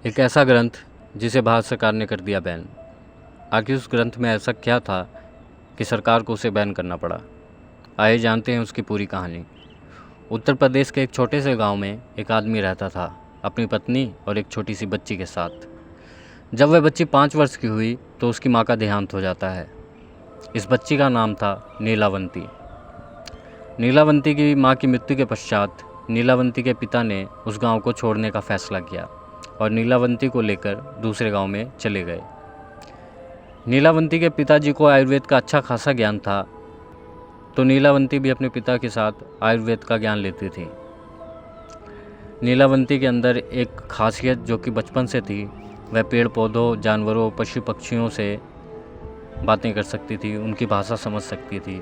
एक ऐसा ग्रंथ जिसे भारत सरकार ने कर दिया बैन। आखिर उस ग्रंथ में ऐसा क्या था कि सरकार को उसे बैन करना पड़ा? आइए जानते हैं उसकी पूरी कहानी। उत्तर प्रदेश के एक छोटे से गांव में एक आदमी रहता था, अपनी पत्नी और एक छोटी सी बच्ची के साथ। जब वह बच्ची 5 वर्ष की हुई तो उसकी माँ का देहांत हो जाता है। इस बच्ची का नाम था नीलावंती। नीलावंती की माँ की मृत्यु के पश्चात नीलावंती के पिता ने उस गांव को छोड़ने का फैसला किया और नीलावंती को लेकर दूसरे गांव में चले गए। नीलावंती के पिताजी को आयुर्वेद का अच्छा खासा ज्ञान था, तो नीलावंती भी अपने पिता के साथ आयुर्वेद का ज्ञान लेती थी। नीलावंती के अंदर एक खासियत जो कि बचपन से थी, वह पेड़ पौधों, जानवरों, पशु पक्षियों से बातें कर सकती थी, उनकी भाषा समझ सकती थी।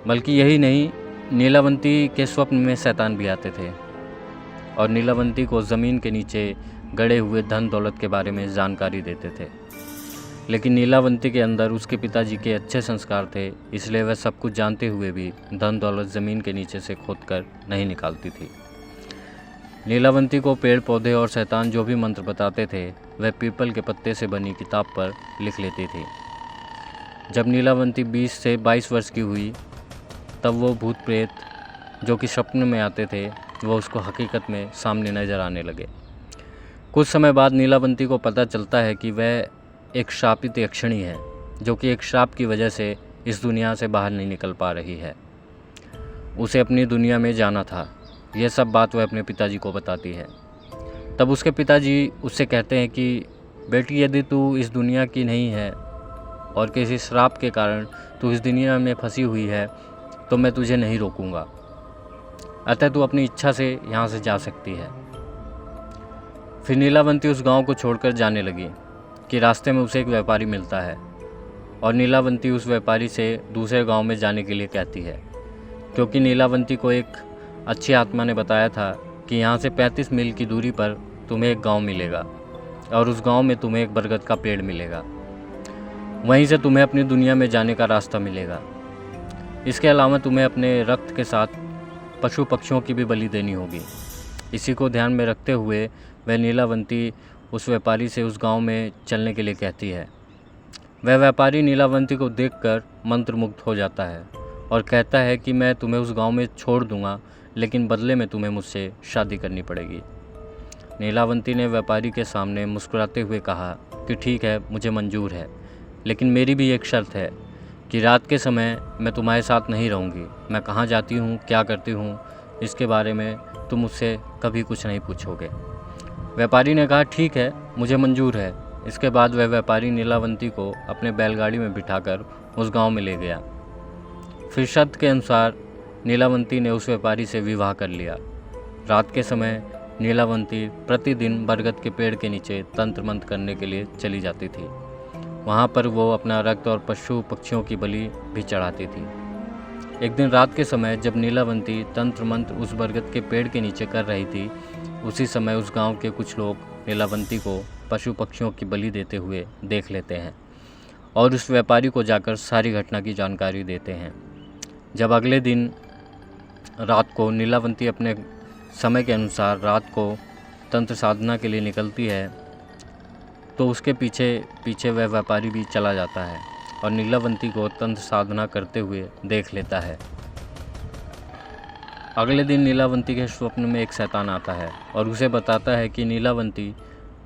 बल्कि यही नहीं, नीलावंती के स्वप्न में शैतान भी आते थे और नीलावंती को ज़मीन के नीचे गड़े हुए धन दौलत के बारे में जानकारी देते थे। लेकिन नीलावंती के अंदर उसके पिताजी के अच्छे संस्कार थे, इसलिए वह सब कुछ जानते हुए भी धन दौलत ज़मीन के नीचे से खोदकर नहीं निकालती थी। नीलावंती को पेड़ पौधे और शैतान जो भी मंत्र बताते थे, वह पीपल के पत्ते से बनी किताब पर लिख लेती थी। जब नीलावंती 20 से 22 वर्ष की हुई, तब वो भूत प्रेत जो कि स्वप्न में आते थे, वो उसको हकीकत में सामने नजर आने लगे। कुछ समय बाद नीलावंती को पता चलता है कि वह एक श्रापित यक्षिणी है, जो कि एक श्राप की वजह से इस दुनिया से बाहर नहीं निकल पा रही है। उसे अपनी दुनिया में जाना था। यह सब बात वह अपने पिताजी को बताती है। तब उसके पिताजी उससे कहते हैं कि बेटी, यदि तू इस दुनिया की नहीं है और किसी श्राप के कारण तू इस दुनिया में फंसी हुई है, तो मैं तुझे नहीं रोकूंगा। अतः तू अपनी इच्छा से यहाँ से जा सकती है। फिर नीलावंती उस गांव को छोड़कर जाने लगी कि रास्ते में उसे एक व्यापारी मिलता है और नीलावंती उस व्यापारी से दूसरे गांव में जाने के लिए कहती है, क्योंकि नीलावंती को एक अच्छी आत्मा ने बताया था कि यहाँ से 35 मील की दूरी पर तुम्हें एक गांव मिलेगा और उस गांव में तुम्हें एक बरगद का पेड़ मिलेगा। वहीं से तुम्हें अपनी दुनिया में जाने का रास्ता मिलेगा। इसके अलावा तुम्हें अपने रक्त के साथ पशु पक्षियों की भी बलि देनी होगी। इसी को ध्यान में रखते हुए वह नीलावंती उस व्यापारी से उस गांव में चलने के लिए कहती है। वह व्यापारी नीलावंती को देखकर मंत्रमुग्ध हो जाता है और कहता है कि मैं तुम्हें उस गांव में छोड़ दूंगा, लेकिन बदले में तुम्हें मुझसे शादी करनी पड़ेगी। नीलावंती ने व्यापारी के सामने मुस्कुराते हुए कहा कि ठीक है, मुझे मंजूर है, लेकिन मेरी भी एक शर्त है कि रात के समय मैं तुम्हारे साथ नहीं रहूँगी। मैं कहाँ जाती हूँ, क्या करती हूँ, इसके बारे में तुम मुझसे कभी कुछ नहीं पूछोगे। व्यापारी ने कहा ठीक है, मुझे मंजूर है। इसके बाद वह व्यापारी नीलावंती को अपने बैलगाड़ी में बिठाकर उस गांव में ले गया। फिर शर्त के अनुसार नीलावंती ने उस व्यापारी से विवाह कर लिया। रात के समय नीलावंती प्रतिदिन बरगद के पेड़ के नीचे तंत्र मंत्र करने के लिए चली जाती थी। वहाँ पर वो अपना रक्त और पशु पक्षियों की बलि भी चढ़ाती थी। एक दिन रात के समय जब नीलावंती तंत्र मंत्र उस बरगद के पेड़ के नीचे कर रही थी, उसी समय उस गांव के कुछ लोग नीलावंती को पशु पक्षियों की बलि देते हुए देख लेते हैं और उस व्यापारी को जाकर सारी घटना की जानकारी देते हैं। जब अगले दिन रात को नीलावंती अपने समय के अनुसार रात को तंत्र साधना के लिए निकलती है, तो उसके पीछे पीछे वह व्यापारी भी चला जाता है और नीलावंती को तंत्र साधना करते हुए देख लेता है। अगले दिन नीलावंती के स्वप्न में एक शैतान आता है और उसे बताता है कि नीलावंती,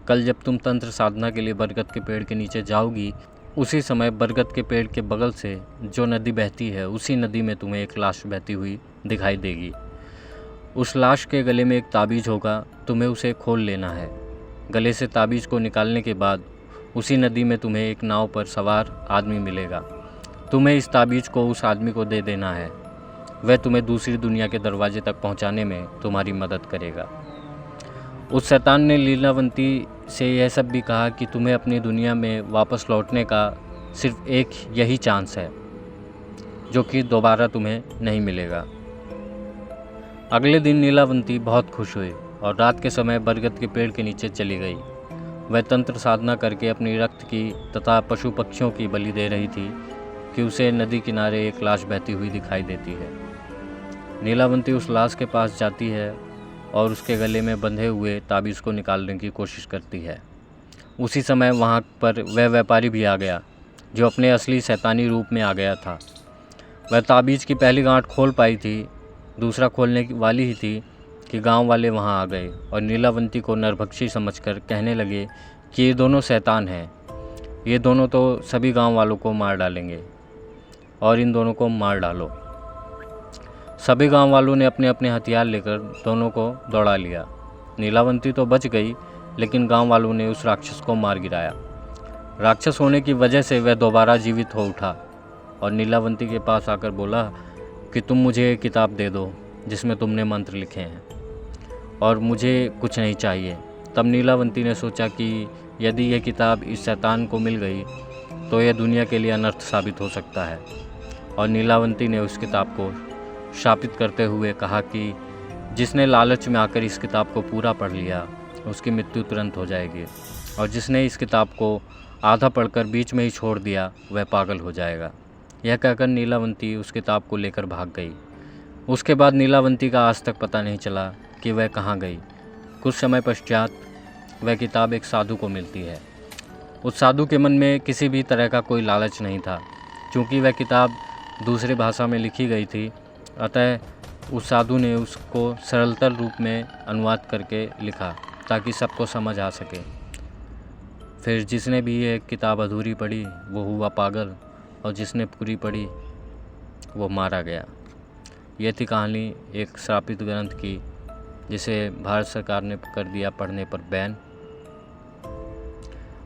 कल जब तुम तंत्र साधना के लिए बरगद के पेड़ के नीचे जाओगी, उसी समय बरगद के पेड़ के बगल से जो नदी बहती है, उसी नदी में तुम्हें एक लाश बहती हुई दिखाई देगी। उस लाश के गले में एक ताबीज़ होगा, तुम्हें उसे खोल लेना है। गले से ताबीज़ को निकालने के बाद उसी नदी में तुम्हें एक नाव पर सवार आदमी मिलेगा। तुम्हें इस ताबीज़ को उस आदमी को दे देना है। वह तुम्हें दूसरी दुनिया के दरवाजे तक पहुंचाने में तुम्हारी मदद करेगा। उस शैतान ने नीलावंती से यह सब भी कहा कि तुम्हें अपनी दुनिया में वापस लौटने का सिर्फ एक यही चांस है, जो कि दोबारा तुम्हें नहीं मिलेगा। अगले दिन नीलावंती बहुत खुश हुई और रात के समय बरगद के पेड़ के नीचे चली गई। वह तंत्र साधना करके अपनी रक्त की तथा पशु पक्षियों की बलि दे रही थी कि उसे नदी किनारे एक लाश बहती हुई दिखाई देती है। नीलावंती उस लाश के पास जाती है और उसके गले में बंधे हुए ताबीज़ को निकालने की कोशिश करती है। उसी समय वहाँ पर वह व्यापारी भी आ गया जो अपने असली शैतानी रूप में आ गया था। वह ताबीज़ की पहली गांठ खोल पाई थी, दूसरा खोलने वाली ही थी कि गांव वाले वहां आ गए और नीलावंती को नरभक्षी समझकर कहने लगे कि ये दोनों शैतान हैं, ये दोनों तो सभी गांव वालों को मार डालेंगे और इन दोनों को मार डालो। सभी गांव वालों ने अपने अपने हथियार लेकर दोनों को दौड़ा लिया। नीलावंती तो बच गई, लेकिन गांव वालों ने उस राक्षस को मार गिराया। राक्षस होने की वजह से वह दोबारा जीवित हो उठा और नीलावंती के पास आकर बोला कि तुम मुझे एक किताब दे दो जिसमें तुमने मंत्र लिखे हैं, और मुझे कुछ नहीं चाहिए। तब नीलावंती ने सोचा कि यदि यह किताब इस शैतान को मिल गई तो यह दुनिया के लिए अनर्थ साबित हो सकता है, और नीलावंती ने उस किताब को शापित करते हुए कहा कि जिसने लालच में आकर इस किताब को पूरा पढ़ लिया उसकी मृत्यु तुरंत हो जाएगी, और जिसने इस किताब को आधा पढ़कर बीच में ही छोड़ दिया वह पागल हो जाएगा। यह कहकर नीलावंती उस किताब को लेकर भाग गई। उसके बाद नीलावंती का आज तक पता नहीं चला कि वह कहाँ गई। कुछ समय पश्चात वह किताब एक साधु को मिलती है। उस साधु के मन में किसी भी तरह का कोई लालच नहीं था। चूँकि वह किताब दूसरी भाषा में लिखी गई थी, अतः उस साधु ने उसको सरलतर रूप में अनुवाद करके लिखा ताकि सबको समझ आ सके। फिर जिसने भी ये किताब अधूरी पढ़ी वो हुआ पागल, और जिसने पूरी पढ़ी वो मारा गया। ये थी कहानी एक श्रापित ग्रंथ की, जिसे भारत सरकार ने कर दिया पढ़ने पर बैन।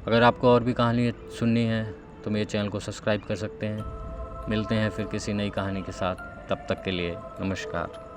अगर आपको और भी कहानी सुननी है तो मेरे चैनल को सब्सक्राइब कर सकते हैं। मिलते हैं फिर किसी नई कहानी के साथ, तब तक के लिए नमस्कार।